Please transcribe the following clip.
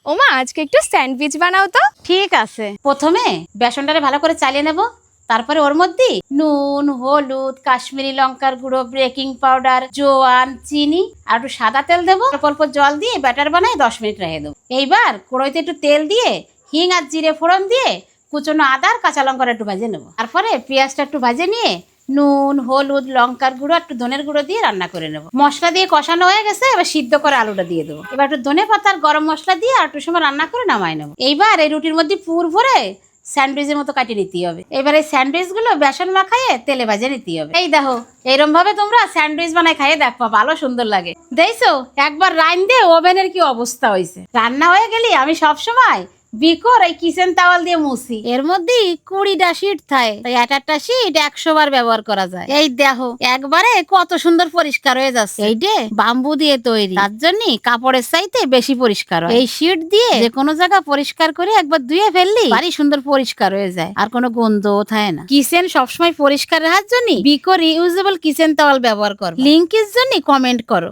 ওমা আজকে একটু স্যান্ডউইচ বানাও তো। ঠিক আছে, প্রথমে বেসনটারে ভালো করে চালিয়ে নেব। তারপরে ওর মধ্যে নুন, হলুদ, কাশ্মীরি লঙ্কার গুঁড়ো, বেকিং পাউডার, জোয়ান, চিনি আর একটু সাদা তেল দেবো। অল্প অল্প জল দিয়ে ব্যাটার বানাই 10 মিনিট রেখে দেবো। এইবার কড়াইতে একটু তেল দিয়ে হিং আর জিরে ফোড়ন দিয়ে কুচনো আদা আর কাঁচা লঙ্কা একটু ভেজে নেবো। তারপরে পেঁয়াজটা একটু ভেজে নিয়ে নুন, হলুদ, লঙ্কার গুঁড়ো একটু ধনের গুঁড়ো দিয়ে রান্না করে নেবো। মশলা দিয়ে কষানো হয়ে গেছে, এবার সিদ্ধ করে আলুটা দিয়ে দেবো। এবার একটু ধনে পাতা আর গরম মশলা দিয়ে আর একটু সময় রান্না করে নামাই নেবো। এইবার এই রুটির মধ্যে পুর ভরে স্যান্ডউইচের মতো কাটিয়ে নিতে হবে। এবার এই স্যান্ডউইচ গুলো বেসন মাখাইয়ে তেলে ভাজে নিতে হবে। এই দেখো, এইরকম ভাবে তোমরা স্যান্ডউইচ বানাই খাইয়ে দেখো, ভালো সুন্দর লাগে। দেখছো একবার রাইন দিয়ে ওভেনের কি অবস্থা হয়েছে। রান্না হয়ে গেলে আমি সবসময় বিকোর এই কিচেন টাওয়াল দিয়ে মুছি। এর মধ্যে 20টা শীট থাকে, তাই একটা শীট 100 বার ব্যবহার করা যায়। এই দেখো একবারে কত সুন্দর পরিষ্কার হয়ে যাচ্ছে। এই যে বাম্বু দিয়ে তৈরি, তার জন্য কাপড়ের চাইতে বেশি পরিষ্কার হয়। এই শীট দিয়ে যে কোনো জায়গা পরিষ্কার করে একবার ধুয়ে ফেললি বাড়ি সুন্দর পরিষ্কার হয়ে যায়, আর কোনো গন্ধও থাকে না। কিচেন সবসময় পরিষ্কার রাখার জন্য বিকোর রিউজেবল কিচেন টাওয়াল ব্যবহার করো। লিংকের জন্য কমেন্ট করো।